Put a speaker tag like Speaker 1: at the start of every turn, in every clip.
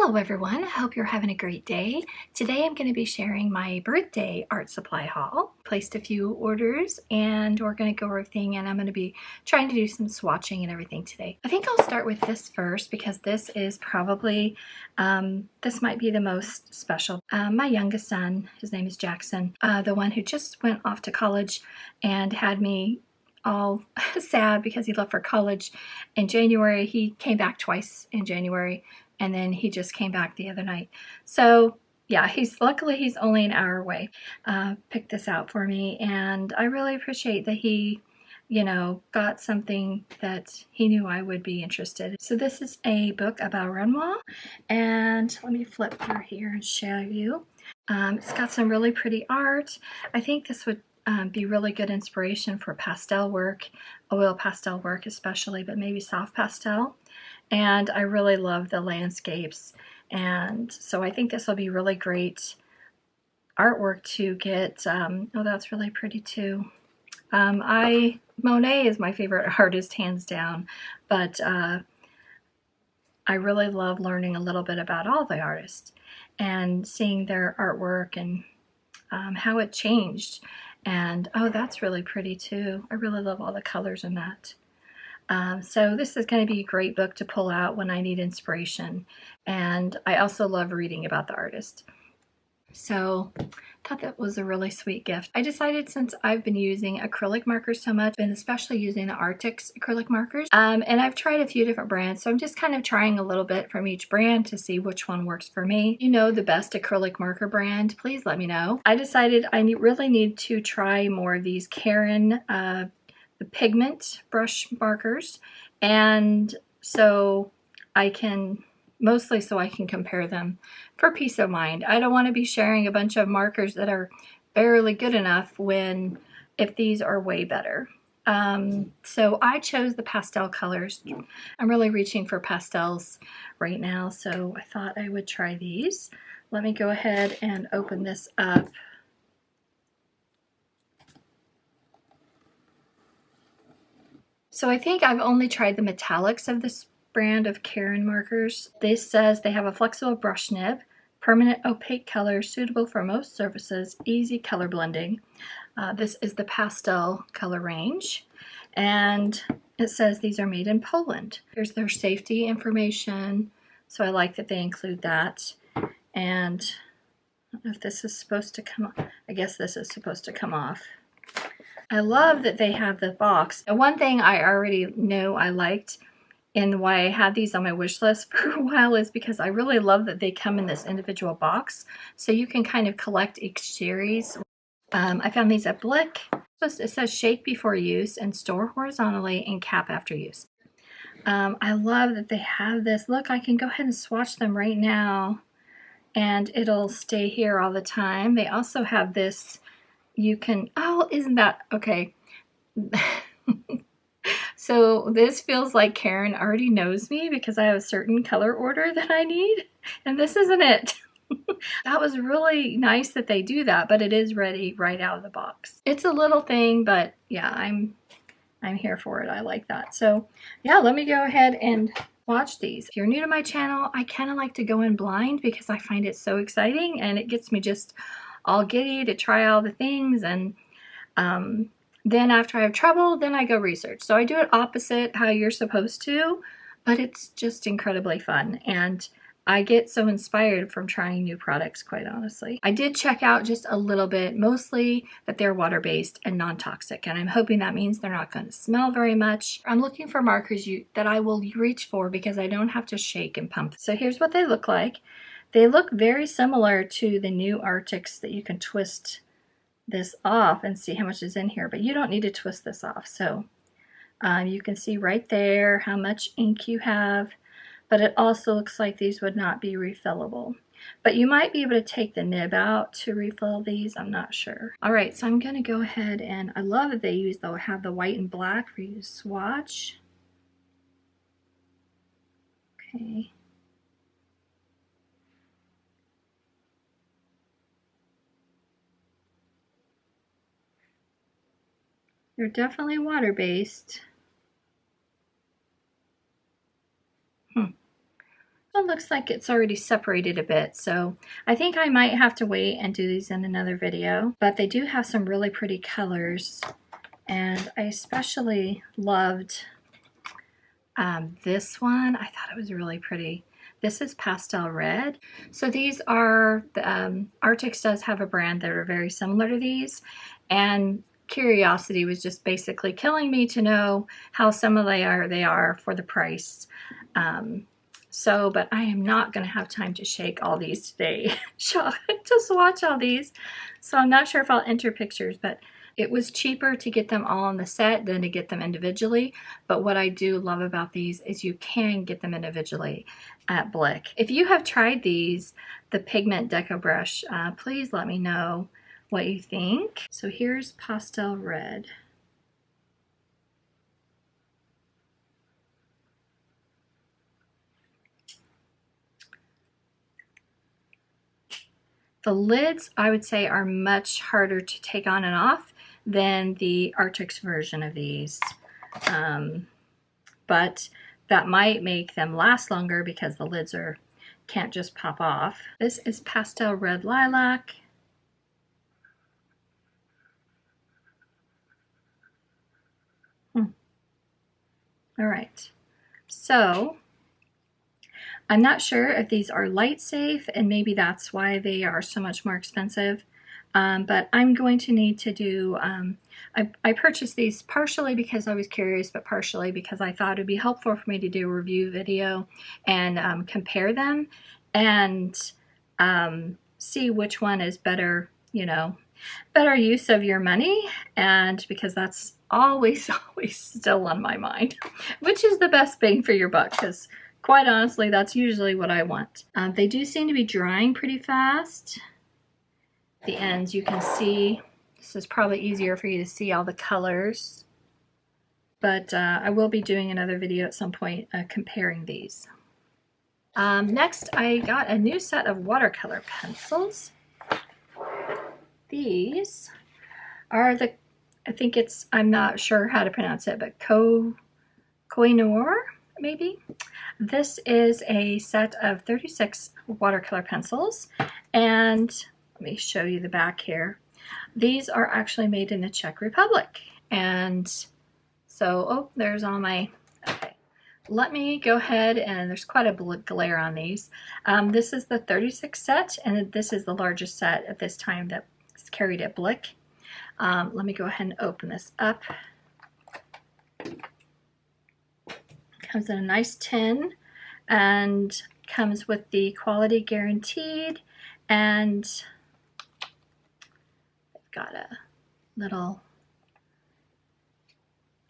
Speaker 1: Hello everyone, I hope you're having a great day. Today I'm going to be sharing my birthday art supply haul. Placed a few orders and we're going to go over everything, and I'm going to be trying to do some swatching and everything today. I think I'll start with this first because this is probably, this might be the most special. My youngest son, his name is Jackson, the one who just went off to college and had me all sad because he left for college in January. He came back twice in January, and then he just came back the other night. So yeah, luckily he's only an hour away. Picked this out for me, and I really appreciate that he, got something that he knew I would be interested in. So this is a book about Renoir, and let me flip through here and show you. It's got some really pretty art. I think this would be really good inspiration for pastel work, oil pastel work especially, but maybe soft pastel. And I really love the landscapes, and so I think this will be really great artwork to get. Oh, that's really pretty too. Monet is my favorite artist, hands down, but I really love learning a little bit about all the artists and seeing their artwork and how it changed. And oh, that's really pretty too. I really love all the colors in that. So this is going to be a great book to pull out when I need inspiration. And I also love reading about the artist. So I thought that was a really sweet gift. I decided, since I've been using acrylic markers so much, and especially using the Arctic's acrylic markers, and I've tried a few different brands, so I'm just kind of trying a little bit from each brand to see which one works for me. You know the best acrylic marker brand, please let me know. I decided I really need to try more of these Karin the Pigment brush markers, and so I can compare them for peace of mind. I don't want to be sharing a bunch of markers that are barely good enough if these are way better. So I chose the pastel colors. I'm really reaching for pastels right now, so I thought I would try these. Let me go ahead and open this up. So I think I've only tried the metallics of this brand of Karin markers. This says they have a flexible brush nib, permanent opaque color suitable for most surfaces, easy color blending. This is the pastel color range, and it says these are made in Poland. Here's their safety information, so I like that they include that. And I don't know if this is supposed to come off. I guess this is supposed to come off. I love that they have the box. And one thing I already know I liked and why I had these on my wish list for a while is because I really love that they come in this individual box, so you can kind of collect each series. I found these at Blick. It says shake before use and store horizontally and cap after use. I love that they have this. Look, I can go ahead and swatch them right now and it'll stay here all the time. They also have this. You can, oh, isn't that, okay. So this feels like Karin already knows me because I have a certain color order that I need, and this isn't it. That was really nice that they do that, but it is ready right out of the box. It's a little thing, but yeah, I'm here for it. I like that. So yeah, let me go ahead and watch these. If you're new to my channel, I kind of like to go in blind because I find it so exciting and it gets me just all giddy to try all the things, and then after I have trouble, then I go research. So I do it opposite how you're supposed to, but it's just incredibly fun, and I get so inspired from trying new products, quite honestly. I did check out just a little bit, mostly that they're water-based and non-toxic, and I'm hoping that means they're not going to smell very much. I'm looking for markers that I will reach for because I don't have to shake and pump. So here's what they look like. They look very similar to the new Arctics that you can twist this off and see how much is in here, but you don't need to twist this off. So you can see right there how much ink you have, but it also looks like these would not be refillable. But you might be able to take the nib out to refill these, I'm not sure. All right, so I'm gonna go ahead, and I love that they'll have the white and black for you to swatch. Okay. They're definitely water-based. It looks like it's already separated a bit, so I think I might have to wait and do these in another video. But they do have some really pretty colors, and I especially loved this one. I thought it was really pretty. This is Pastel Red. So these are, Arctic does have a brand that are very similar to these, and curiosity was just basically killing me to know how similar they are for the price. But I am not going to have time to shake all these today, to swatch all these. So I'm not sure if I'll enter pictures, but it was cheaper to get them all in the set than to get them individually. But what I do love about these is you can get them individually at Blick. If you have tried these, the Pigment Decobrush, please let me know what you think. So here's Pastel Red. The lids, I would say, are much harder to take on and off than the Arctic's version of these. But that might make them last longer because the lids can't just pop off. This is Pastel Red Lilac. All right, so I'm not sure if these are light safe, and maybe that's why they are so much more expensive. But I'm going to need to do, I purchased these partially because I was curious, but partially because I thought it would be helpful for me to do a review video and compare them and see which one is better, you know, better use of your money. And because that's always still on my mind, which is the best bang for your buck, because quite honestly, that's usually what I want. They do seem to be drying pretty fast. The ends, you can see, this is probably easier for you to see all the colors, but I will be doing another video at some point comparing these. Next, I got a new set of watercolor pencils. These are the, I think it's, I'm not sure how to pronounce it, but Koh-I-Noor, maybe. This is a set of 36 watercolor pencils, and let me show you the back here. These are actually made in the Czech Republic. And so, oh, there's all my, okay. Let me go ahead, and there's quite a glare on these. This is the 36 set, and this is the largest set at this time that's carried at Blick. Let me go ahead and open this up. Comes in a nice tin and comes with the quality guaranteed, and got a little,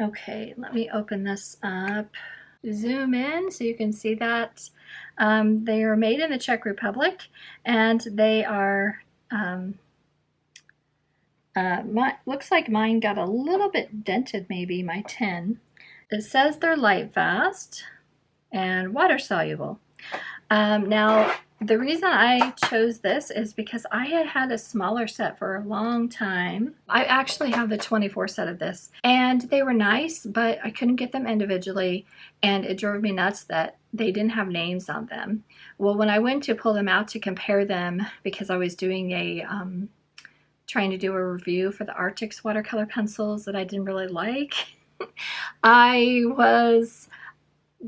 Speaker 1: okay, let me open this up, zoom in so you can see that they are made in the Czech Republic, and they are looks like mine got a little bit dented, maybe my tin. It says they're light fast and water soluble. Now the reason I chose this is because I had a smaller set for a long time. I actually have the 24 set of this, and they were nice, but I couldn't get them individually, and it drove me nuts that they didn't have names on them. Well, when I went to pull them out to compare them, because I was doing a trying to do a review for the Arctic's watercolor pencils that I didn't really like, I was,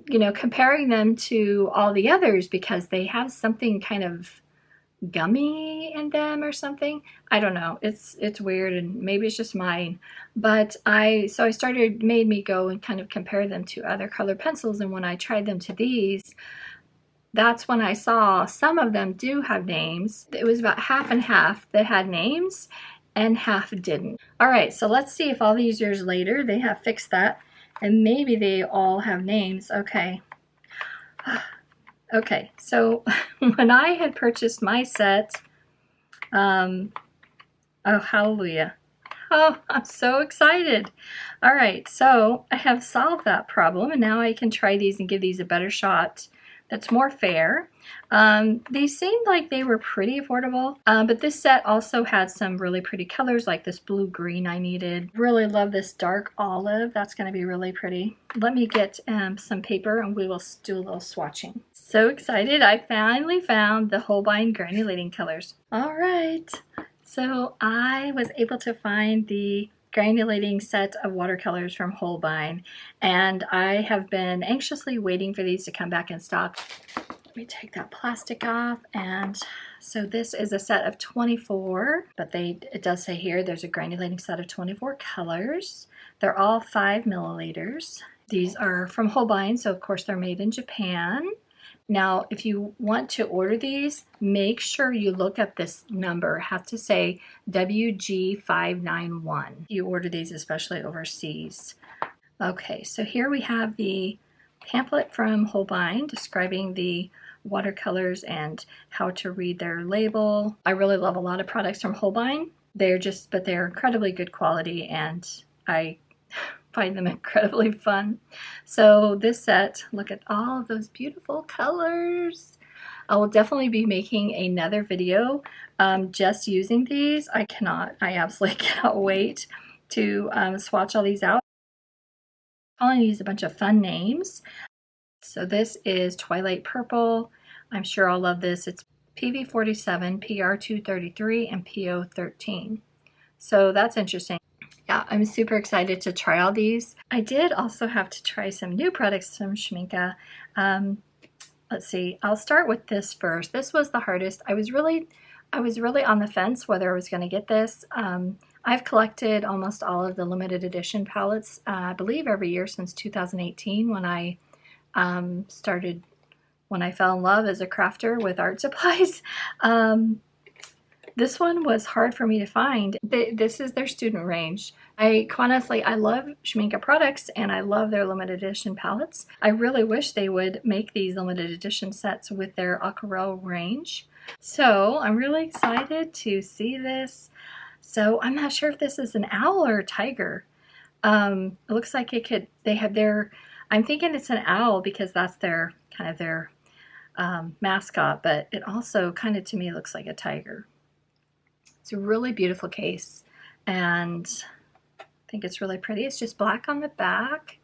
Speaker 1: you know, comparing them to all the others because they have something kind of gummy in them or something. I don't know. It's weird, and maybe it's just mine. But I made me go and kind of compare them to other colored pencils, and when I tried them to these, that's when I saw some of them do have names. It was about half and half that had names and half didn't. All right, so let's see if all these years later they have fixed that, and maybe they all have names. Okay. Okay, so when I had purchased my set, oh, hallelujah. Oh, I'm so excited. All right, so I have solved that problem, and now I can try these and give these a better shot that's more fair. These seemed like they were pretty affordable, but this set also had some really pretty colors, like this blue-green I needed. Really love this dark olive. That's going to be really pretty. Let me get some paper, and we will do a little swatching. So excited. I finally found the Holbein granulating colors. All right. So I was able to find the granulating set of watercolors from Holbein, and I have been anxiously waiting for these to come back in stock. Let me take that plastic off. And so this is a set of 24, but it does say here there's a granulating set of 24 colors. They're all 5 milliliters. These are from Holbein, so of course they're made in Japan. Now, if you want to order these, make sure you look up this number. It has to say WG591. You order these, especially overseas. Okay, so here we have the pamphlet from Holbein describing the watercolors and how to read their label. I really love a lot of products from Holbein. They're incredibly good quality, and I find them incredibly fun. So this set, look at all of those beautiful colors. I will definitely be making another video just using these. I absolutely cannot wait to swatch all these out. I'm calling these a bunch of fun names. So this is Twilight Purple. I'm sure I'll love this. It's PV47, PR233, and PO13. So that's interesting. Yeah, I'm super excited to try all these. I did also have to try some new products from Schmincke. Let's see, I'll start with this first. This was the hardest. I was really on the fence whether I was going to get this. I've collected almost all of the limited edition palettes, I believe every year since 2018 when I fell in love as a crafter with art supplies. This one was hard for me to find. This is their student range. Honestly, I love Schmincke products and I love their limited edition palettes. I really wish they would make these limited edition sets with their Aquarell range. So I'm really excited to see this. So I'm not sure if this is an owl or a tiger. It looks like I'm thinking it's an owl because that's their mascot, but it also kind of to me looks like a tiger. It's a really beautiful case, and I think it's really pretty. It's just black on the back.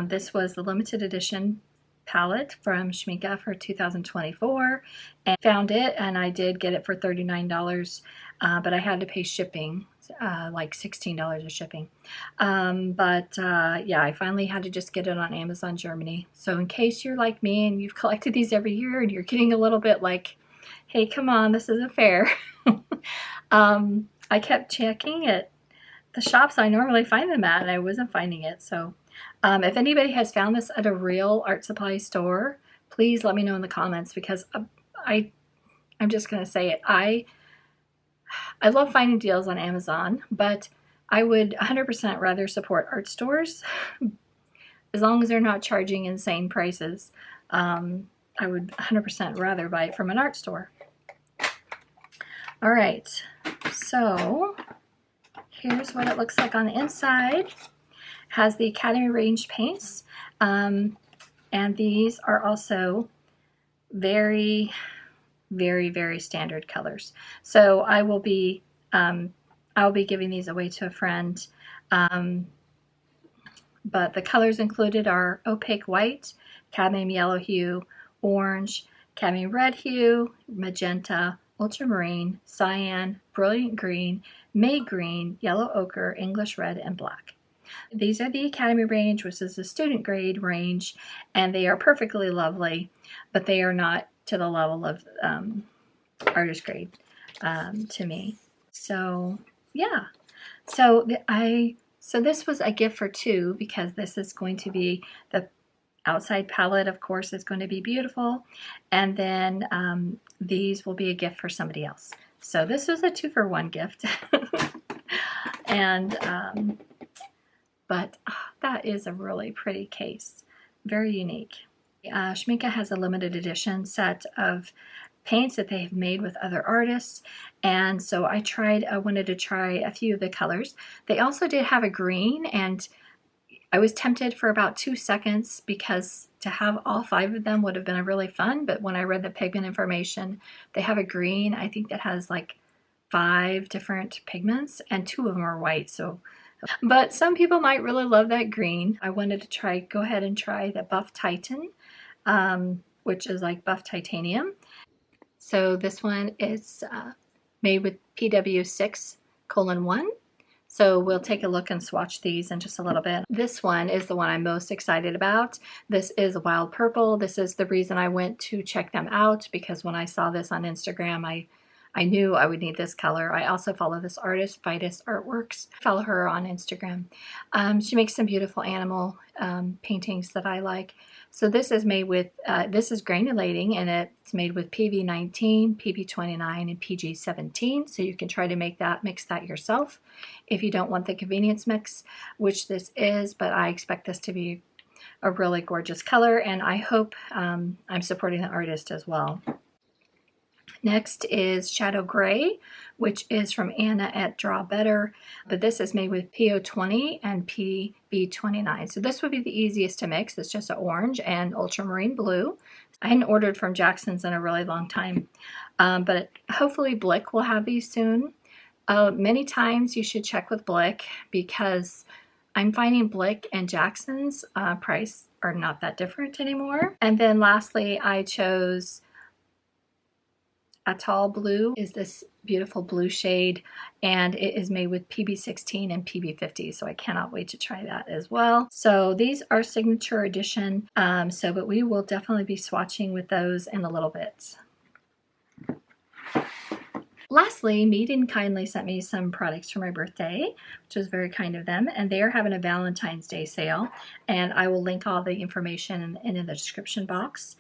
Speaker 1: This was the limited edition palette from Schmincke for 2024, and found it, and I did get it for $39, but I had to pay shipping, like $16 of shipping. Yeah, I finally had to just get it on Amazon Germany. So in case you're like me and you've collected these every year and you're getting a little bit like, hey, come on, this isn't fair. I kept checking at the shops I normally find them at, and I wasn't finding it. So if anybody has found this at a real art supply store, please let me know in the comments, because I'm just going to say it. I love finding deals on Amazon, but I would 100% rather support art stores as long as they're not charging insane prices. I would 100% rather buy it from an art store. All right, so here's what it looks like on the inside. It has the Academy range paints, and these are also very, very, very standard colors. So I'll be giving these away to a friend. But the colors included are opaque white, cadmium yellow hue, orange, cadmium red hue, magenta, ultramarine, cyan, brilliant green, May green, yellow ochre, English red, and black. These are the Academy range, which is the student grade range, and they are perfectly lovely, but they are not to the level of artist grade to me. So yeah, so this was a gift for two, because this is going to be the outside palette, of course, is going to be beautiful, and then these will be a gift for somebody else. So this was a 2-for-1 gift. And that is a really pretty case, very unique. Schmincke has a limited edition set of paints that they have made with other artists, and so I wanted to try a few of the colors. They also did have a green, and I was tempted for about 2 seconds, because to have all 5 of them would have been really fun, but when I read the pigment information, they have a green, I think, that has like 5 different pigments, and 2 of them are white. So, but some people might really love that green. I wanted to go ahead and try the Buff Titan. which is like buff titanium. So this one is made with PW6:1. So we'll take a look and swatch these in just a little bit. This one is the one I'm most excited about. This is Wild Purple. This is the reason I went to check them out, because when I saw this on Instagram, I knew I would need this color. I also follow this artist, Vitus Artworks. Follow her on Instagram. She makes some beautiful animal paintings that I like. So this is made with, this is granulating, and it's made with PV19, PV29, and PG17. So you can try to mix that yourself if you don't want the convenience mix, which this is, but I expect this to be a really gorgeous color, and I hope I'm supporting the artist as well. Next is Shadow Gray, which is from Anna at Draw Better, but this is made with PO20 and PB29. So this would be the easiest to mix. It's just an orange and ultramarine blue. I hadn't ordered from Jackson's in a really long time, but hopefully Blick will have these soon. Many times you should check with Blick, because I'm finding Blick and Jackson's price are not that different anymore. And then lastly, I chose Atoll Blue, is this beautiful blue shade, and it is made with PB16 and PB50, so I cannot wait to try that as well. So these are signature edition, but we will definitely be swatching with those in a little bit. Lastly, Meeden kindly sent me some products for my birthday, which was very kind of them, and they are having a Valentine's Day sale, and I will link all the information in the description box.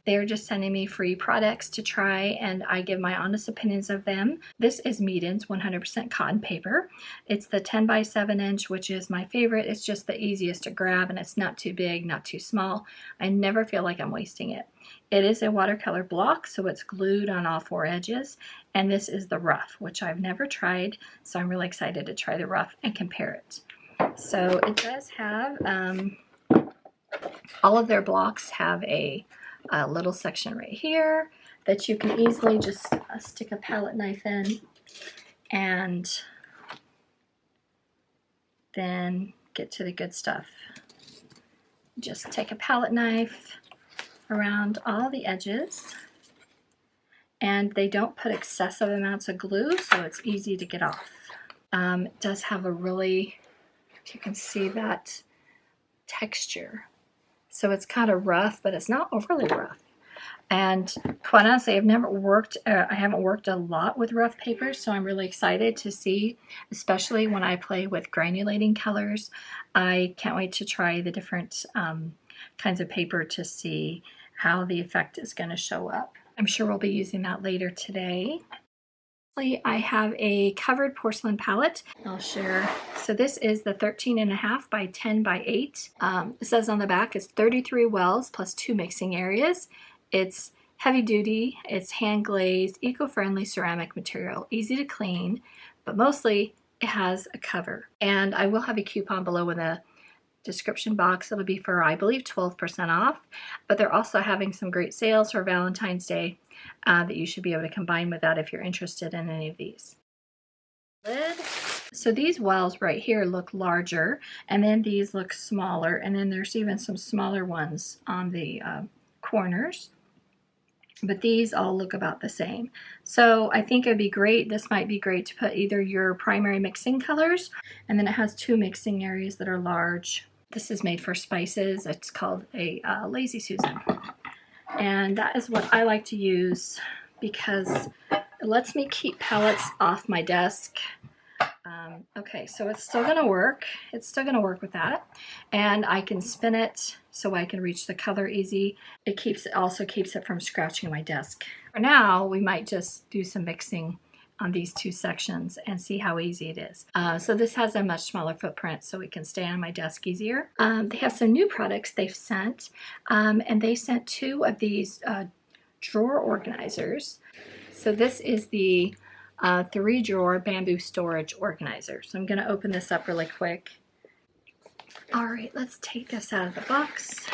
Speaker 1: They're just sending me free products to try, and I give my honest opinions of them. This is Meeden's 100% cotton paper. It's the 10 by 7 inch, which is my favorite. It's just the easiest to grab, and it's not too big, not too small. I never feel like I'm wasting it. It is a watercolor block, so it's glued on all 4 edges. And this is the rough, which I've never tried, so I'm really excited to try the rough and compare it. So it does have, all of their blocks have a little section right here that you can easily just stick a palette knife in, and then get to the good stuff. Just take a palette knife around all the edges, and they don't put excessive amounts of glue, so it's easy to get off. It does have a really, if you can see that texture. So it's kind of rough, but it's not overly rough. And quite honestly, I haven't worked a lot with rough papers, so I'm really excited to see, especially when I play with granulating colors. I can't wait to try the different kinds of paper to see how the effect is going to show up. I'm sure we'll be using that later today. I have a covered porcelain palette I'll share. So this is the 13.5 by 10 by 8. It says on the back it's 33 wells plus 2 mixing areas. It's heavy duty, it's hand glazed, eco-friendly ceramic material, easy to clean, but mostly it has a cover. And I will have a coupon below in the description box. It'll be for, I believe, 12% off, but they're also having some great sales for Valentine's Day that you should be able to combine with that if you're interested in any of these. Lid. So these wells right here look larger, and then these look smaller, and then there's even some smaller ones on the corners, but these all look about the same. So I think it'd be great, this might be great to put either your primary mixing colors, and then it has 2 mixing areas that are large. This is made for spices. It's called a Lazy Susan. And that is what I like to use because it lets me keep palettes off my desk. Okay, so it's still gonna work. It's still gonna work with that. And I can spin it so I can reach the color easy. It also keeps it from scratching my desk. For now, we might just do some mixing on these 2 sections and see how easy it is. So this has a much smaller footprint so it can stay on my desk easier. They have some new products they've sent, and they sent 2 of these drawer organizers. So this is the 3-drawer bamboo storage organizer. So I'm going to open this up really quick. All right, let's take this out of the box.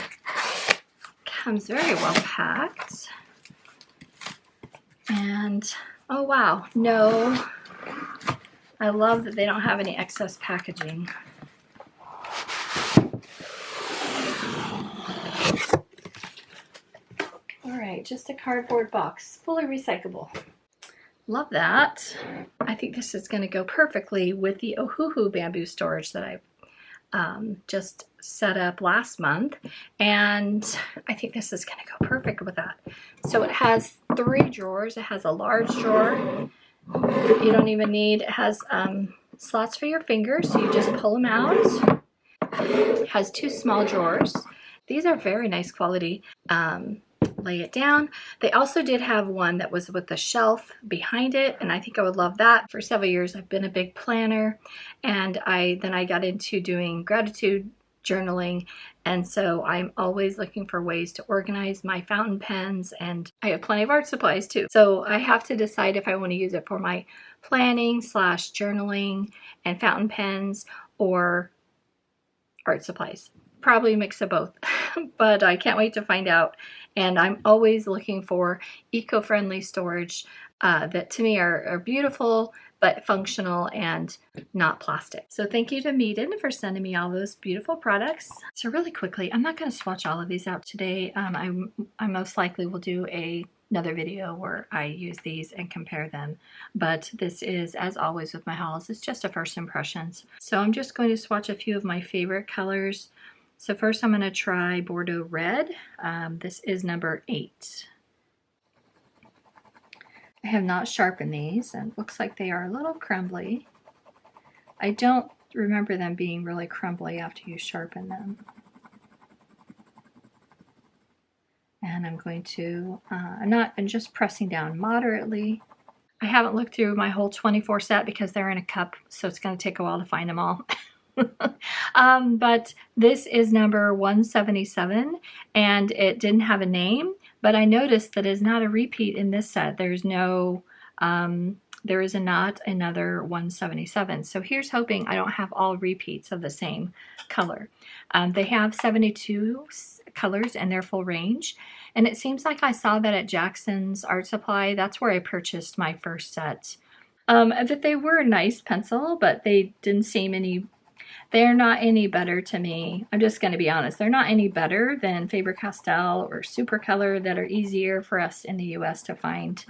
Speaker 1: Comes very well packed. And oh wow, no. I love that they don't have any excess packaging. right, just a cardboard box, fully recyclable. Love that. I think this is going to go perfectly with the Ohuhu bamboo storage that I've just set up last month, and I think this is going to go perfect with that. So it has 3 drawers. It has a large drawer. You don't even need, it has slots for your fingers, so you just pull them out. It has 2 small drawers. These are very nice quality. Lay it down. They also did have one that was with a shelf behind it, and I think I would love that. For several years I've been a big planner, and then I got into doing gratitude journaling, and so I'm always looking for ways to organize my fountain pens, and I have plenty of art supplies too. So I have to decide if I want to use it for my planning / journaling and fountain pens or art supplies. Probably a mix of both, but I can't wait to find out. And I'm always looking for eco-friendly storage that to me are beautiful but functional and not plastic. So thank you to Meeden for sending me all those beautiful products. So really quickly, I'm not going to swatch all of these out today. I most likely will do another video where I use these and compare them. But this is, as always with my hauls, it's just a first impressions. So I'm just going to swatch a few of my favorite colors. So first I'm going to try Bordeaux Red. This is number 8. I have not sharpened these, and it looks like they are a little crumbly. I don't remember them being really crumbly after you sharpen them. And I'm going to, I'm just pressing down moderately. I haven't looked through my whole 24 set because they're in a cup, so it's going to take a while to find them all. But this is number 177, and it didn't have a name, but I noticed that it's not a repeat in this set. There's no, there is not another 177. So here's hoping I don't have all repeats of the same color. They have 72 colors in their full range, and it seems like I saw that at Jackson's Art Supply. That's where I purchased my first set. That they were a nice pencil, but they didn't seem any. They're not any better to me. I'm just going to be honest. They're not any better than Faber-Castell or Supercolor that are easier for us in the US to find.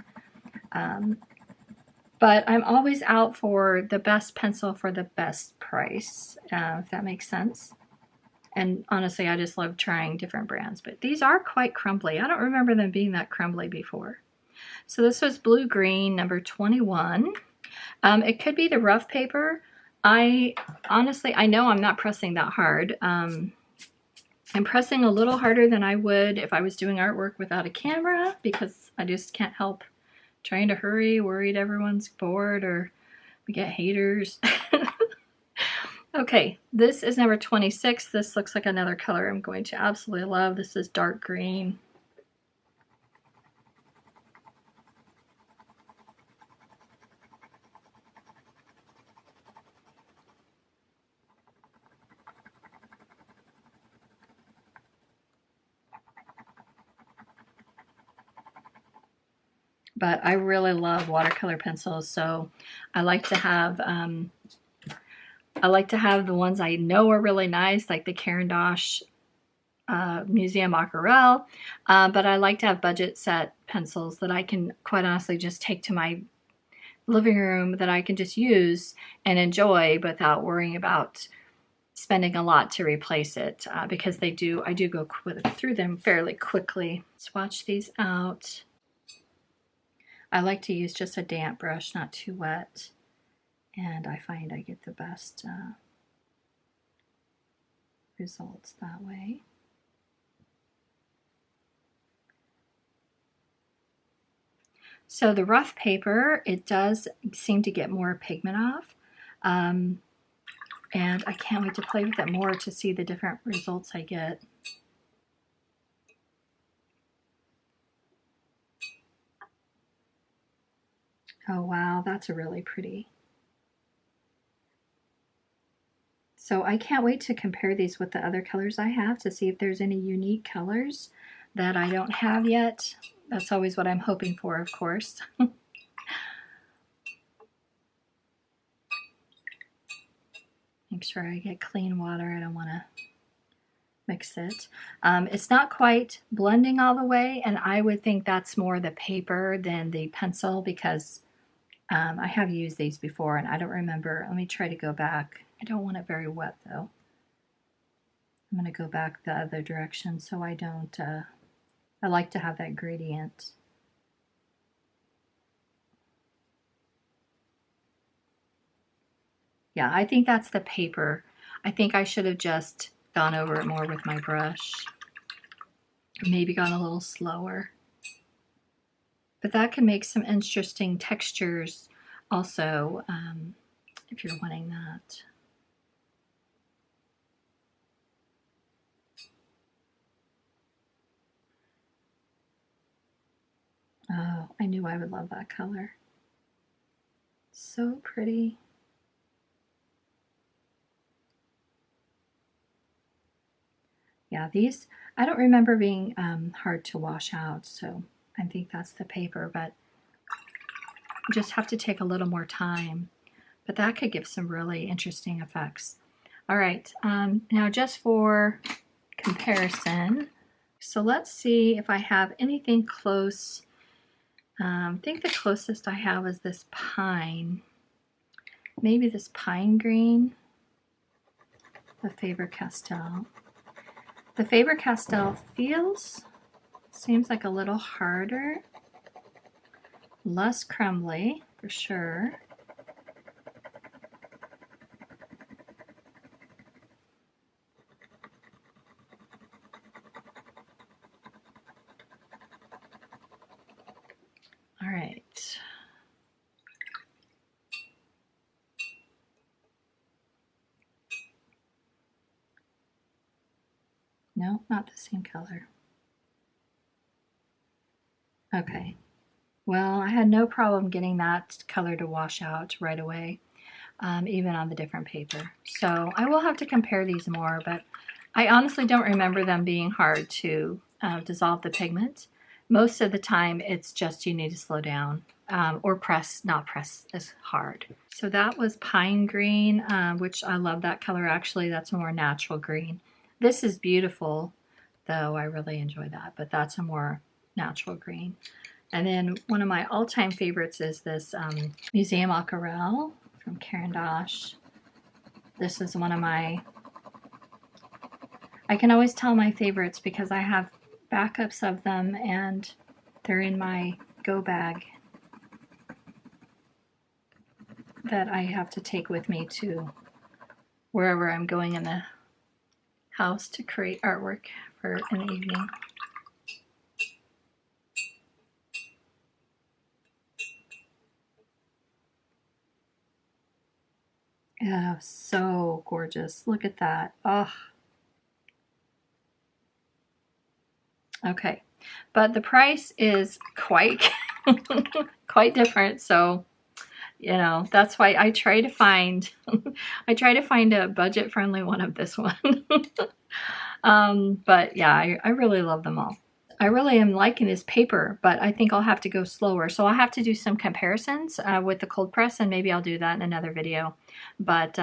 Speaker 1: But I'm always out for the best pencil for the best price, if that makes sense. And honestly, I just love trying different brands. But these are quite crumbly. I don't remember them being that crumbly before. So this was Blue Green, number 21. It could be the rough paper. Honestly, I know I'm not pressing that hard. I'm pressing a little harder than I would if I was doing artwork without a camera, because I just can't help trying to hurry, worried everyone's bored or we get haters. Okay, this is number 26. This looks like another color I'm going to absolutely love. This is dark green. But I really love watercolor pencils, so I like to have the ones I know are really nice, like the Caran d'Ache Museum Aquarell, but I like to have budget set pencils that I can quite honestly just take to my living room that I can just use and enjoy without worrying about spending a lot to replace it, because I do go through them fairly quickly. Swatch these out. I like to use just a damp brush, not too wet, and I find I get the best results that way. So the rough paper, it does seem to get more pigment off, and I can't wait to play with it more to see the different results I get. Oh wow, that's a really pretty. So I can't wait to compare these with the other colors I have to see if there's any unique colors that I don't have yet. That's always what I'm hoping for, of course. Make sure I get clean water. I don't want to mix it. It's not quite blending all the way, and I would think that's more the paper than the pencil because I have used these before and I don't remember. Let me try to go back. I don't want it very wet though. I'm going to go back the other direction so I don't, I like to have that gradient. Yeah, I think that's the paper. I think I should have just gone over it more with my brush. Maybe gone a little slower. But that can make some interesting textures also, if you're wanting that. Oh, I knew I would love that color. So pretty. Yeah, these, I don't remember being hard to wash out, so I think that's the paper, but you just have to take a little more time. But that could give some really interesting effects. All right, now just for comparison, so let's see if I have anything close. I think the closest I have is this pine. Maybe this pine green, the Faber-Castell. The Faber-Castell seems like a little harder, less crumbly for sure. All right. No, not the same color. Okay. Well, I had no problem getting that color to wash out right away, even on the different paper. So I will have to compare these more, but I honestly don't remember them being hard to dissolve the pigment. Most of the time, it's just you need to slow down or not press as hard. So that was pine green, which I love that color. Actually, that's a more natural green. This is beautiful, though. I really enjoy that, but that's a more natural green. And then one of my all-time favorites is this Museum Aquarell from Caran d'Ache. This is one of my, I can always tell my favorites because I have backups of them and they're in my go bag that I have to take with me to wherever I'm going in the house to create artwork for an evening. Oh, so gorgeous. Look at that. Oh. Okay, but the price is quite quite different, so you know, that's why I try to find a budget-friendly one of this one. But yeah, I really love them all. I really am liking this paper, but I think I'll have to go slower. So I'll have to do some comparisons with the cold press, and maybe I'll do that in another video. But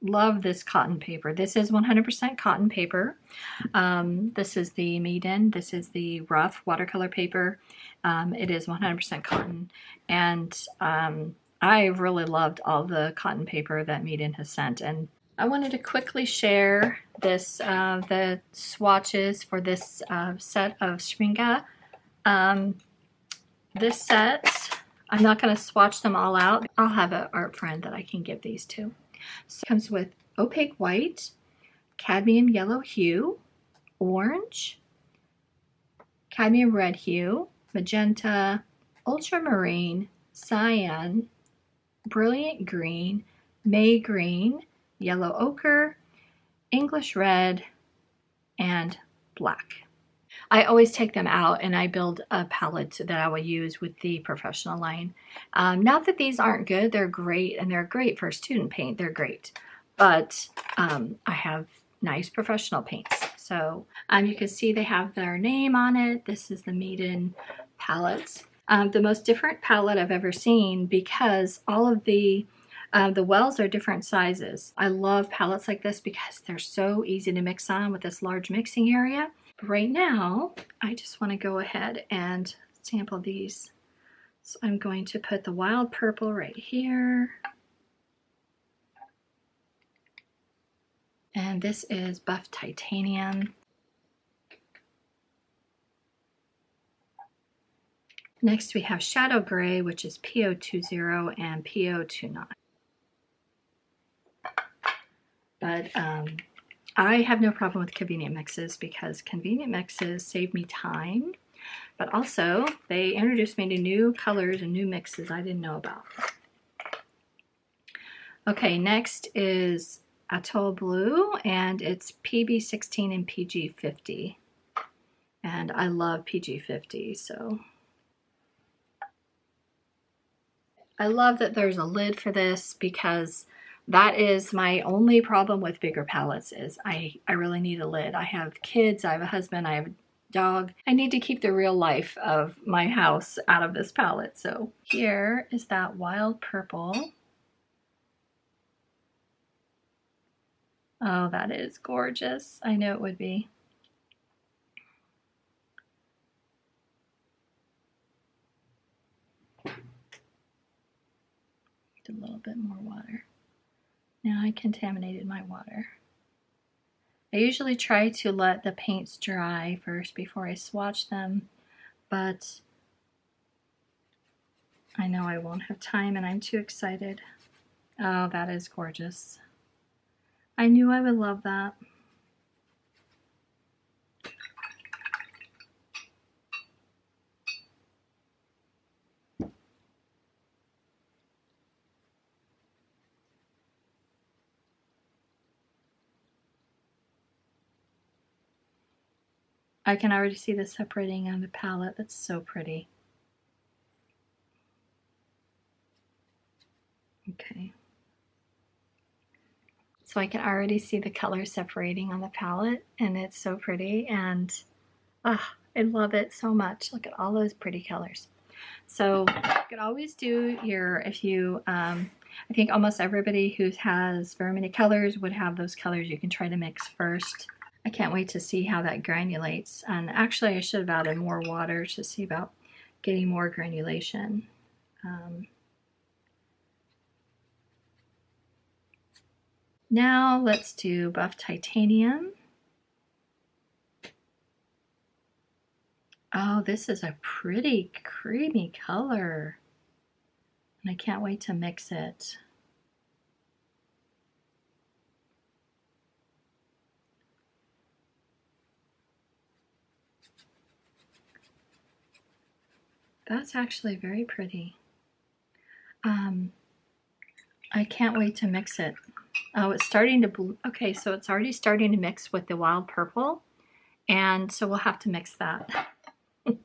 Speaker 1: love this cotton paper. This is 100% cotton paper. This is the Meeden. This is the rough watercolor paper. It is 100% cotton. And I really loved all the cotton paper that Meeden has sent. And I wanted to quickly share this, the swatches for this set of Schmincke. This set, I'm not going to swatch them all out. I'll have an art friend that I can give these to. So it comes with opaque white, cadmium yellow hue, orange, cadmium red hue, magenta, ultramarine, cyan, brilliant green, May green, yellow ochre, English red, and black. I always take them out and I build a palette that I will use with the professional line. Not that these aren't good, they're great, and they're great for student paint, they're great. But I have nice professional paints. So you can see they have their name on it. This is the Meeden palettes. The most different palette I've ever seen because all of the The wells are different sizes. I love palettes like this because they're so easy to mix on with this large mixing area. But right now, I just want to go ahead and sample these. So I'm going to put the wild purple right here. And this is Buff Titanium. Next we have Shadow Gray, which is P020 and P029. But I have no problem with convenient mixes because convenient mixes save me time, but also they introduced me to new colors and new mixes I didn't know about. Okay, next is Atoll Blue, and it's PB16 and PG50. And I love PG50, so I love that there's a lid for this because that is my only problem with bigger palettes is I really need a lid. I have kids, I have a husband, I have a dog. I need to keep the real life of my house out of this palette. So here is that wild purple. Oh, that is gorgeous. I know it would be. A little bit more water. Now I contaminated my water. I usually try to let the paints dry first before I swatch them, but I know I won't have time and I'm too excited. Oh, that is gorgeous. I knew I would love that. I can already see the separating on the palette. That's so pretty. Okay. So I can already see the colors separating on the palette, and it's so pretty, and I love it so much. Look at all those pretty colors. So you could always do your, if you, I think almost everybody who has very many colors would have those colors you can try to mix first. I can't wait to see how that granulates. And actually I should have added more water to see about getting more granulation. Now let's do Buff Titanium. Oh, this is a pretty creamy color. And I can't wait to mix it. That's actually very pretty. I can't wait to mix it. Oh, it's starting to, okay, so it's already starting to mix with the wild purple, and so we'll have to mix that. Okay,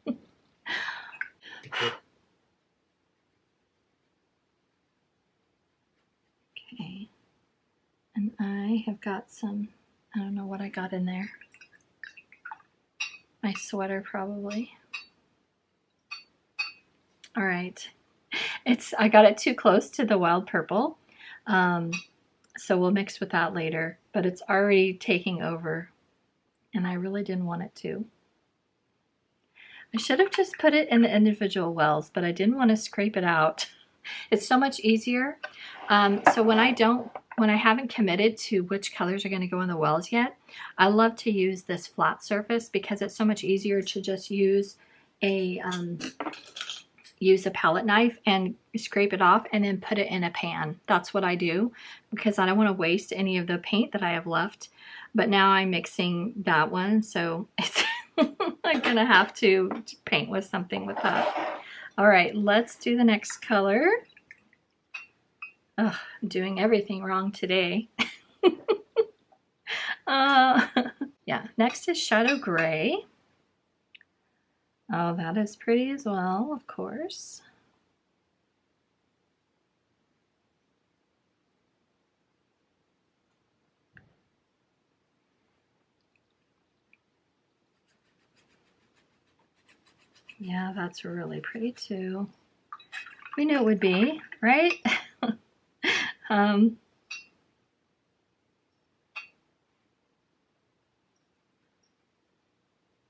Speaker 1: and I have got some, I don't know what I got in there. My sweater probably. All right, I got it too close to the wild purple. So we'll mix with that later, but it's already taking over and I really didn't want it to. I should have just put it in the individual wells, but I didn't want to scrape it out. It's so much easier. So when I haven't committed to which colors are going to go in the wells yet, I love to use this flat surface because it's so much easier to just use a palette knife and scrape it off and then put it in a pan. That's what I do because I don't want to waste any of the paint that I have left. But now I'm mixing that one, so it's I'm gonna have to paint with something with that. All right, let's do the next color. Ugh, I'm doing everything wrong today. Yeah, next is Shadow Gray. Oh, that is pretty as well, of course. Yeah, that's really pretty too. We knew it would be, right? I'm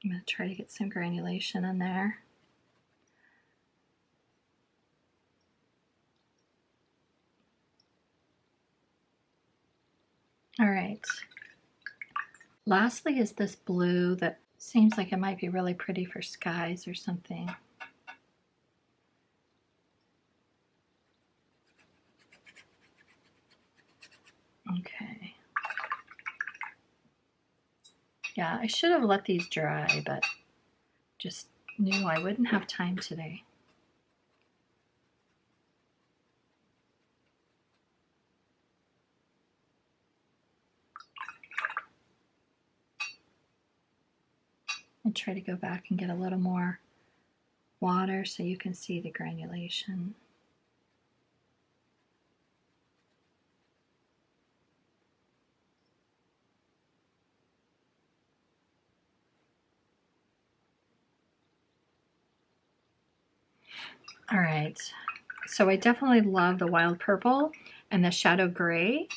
Speaker 1: going to try to get some granulation in there. All right. Lastly is this blue that seems like it might be really pretty for skies or something. Okay. Yeah, I should have let these dry, but just knew I wouldn't have time today. And try to go back and get a little more water so you can see the granulation. All right, so I definitely love the wild purple and the shadow gray.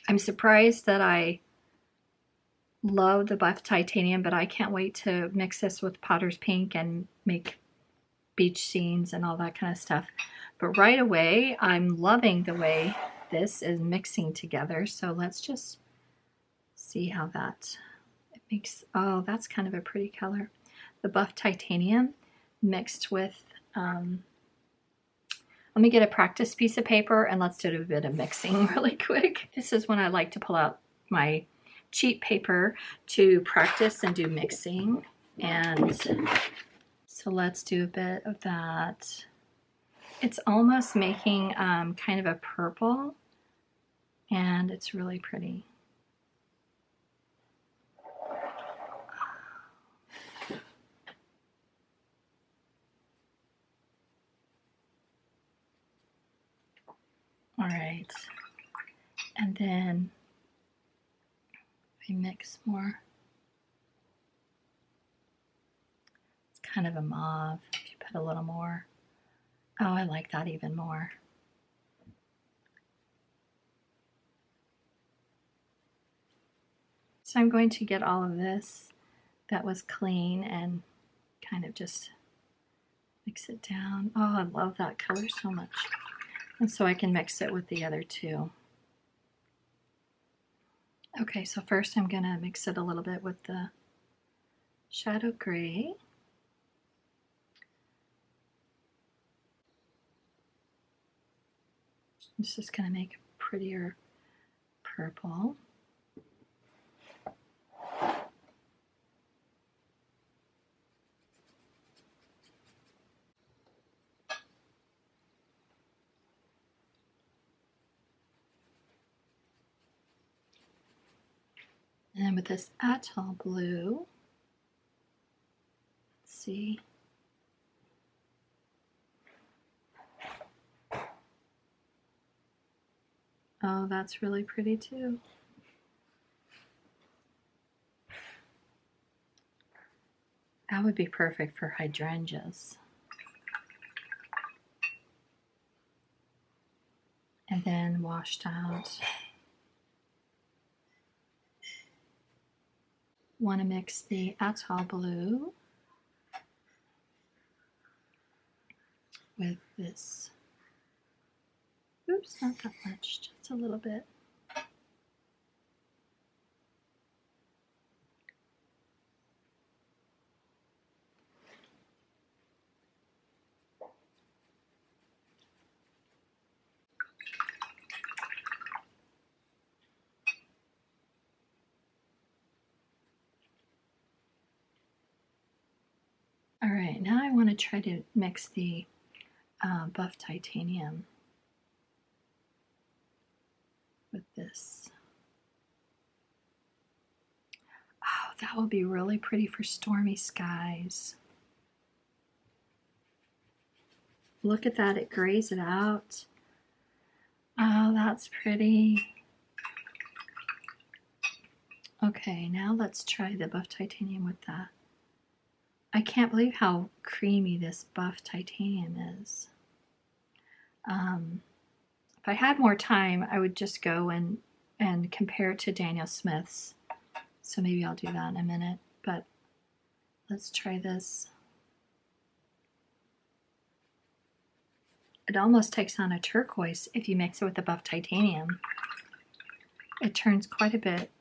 Speaker 1: I'm surprised that I love the buff titanium, but I can't wait to mix this with Potter's Pink and make beach scenes and all that kind of stuff. But right away, I'm loving the way this is mixing together. So let's just see how that it makes. Oh, that's kind of a pretty color. The buff titanium mixed with, let me get a practice piece of paper and let's do a bit of mixing really quick. This is when I like to pull out my cheap paper to practice and do mixing. And so let's do a bit of that. It's almost making kind of a purple, and it's really pretty. All right, and then we mix more. It's kind of a mauve if you put a little more. Oh, I like that even more. So I'm going to get all of this that was clean and kind of just mix it down. Oh, I love that color so much. And so I can mix it with the other two. Okay, so first I'm going to mix it a little bit with the shadow gray. This is going to make a prettier purple. And with this atoll blue, let's see. Oh, that's really pretty too. That would be perfect for hydrangeas. And then washed out. Want to mix the atoll blue with this. Oops, not that much, just a little bit. All right, now I want to try to mix the buff titanium with this. Oh, that will be really pretty for stormy skies. Look at that, it grays it out. Oh, that's pretty. Okay, now let's try the buff titanium with that. I can't believe how creamy this buff titanium is. If I had more time, I would just go and compare it to Daniel Smith's. So maybe I'll do that in a minute, but let's try this. It almost takes on a turquoise if you mix it with the buff titanium. It turns quite a bit.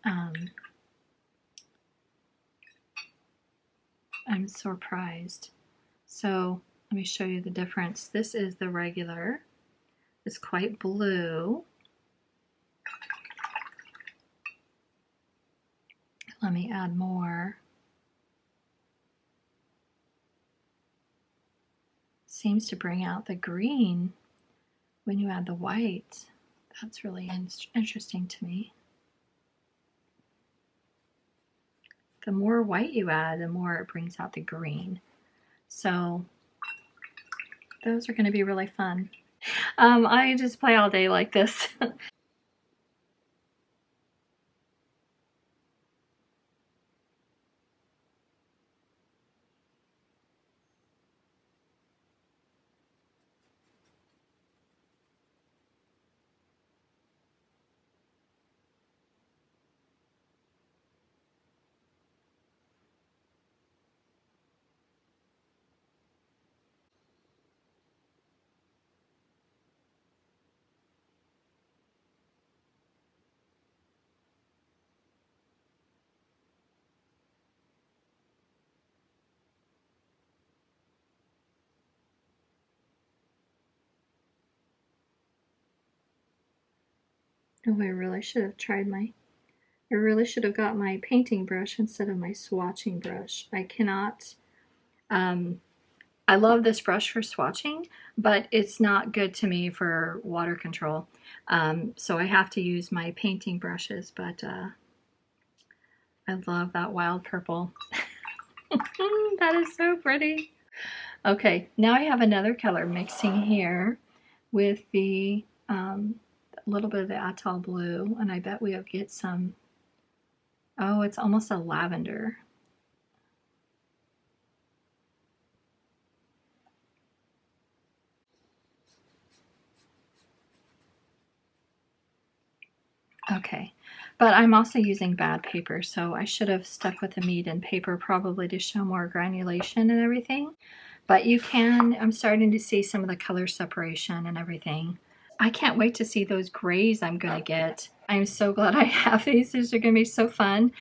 Speaker 1: I'm surprised. So let me show you the difference. This is the regular. It's quite blue. Let me add more. Seems to bring out the green when you add the white. That's really interesting to me. The more white you add, the more it brings out the green. So those are going to be really fun. I just play all day like this. Oh, I really should have got my painting brush instead of my swatching brush. I cannot, I love this brush for swatching, but it's not good to me for water control. So I have to use my painting brushes, but I love that wild purple. That is so pretty. Okay, now I have another color mixing here with the little bit of the Atoll Blue, and I bet we'll get some, oh, it's almost a lavender. Okay, but I'm also using bad paper, so I should have stuck with the Meeden paper probably to show more granulation and everything. But you can, I'm starting to see some of the color separation and everything. I can't wait to see those grays I'm going to get. I'm so glad I have these. These are going to be so fun.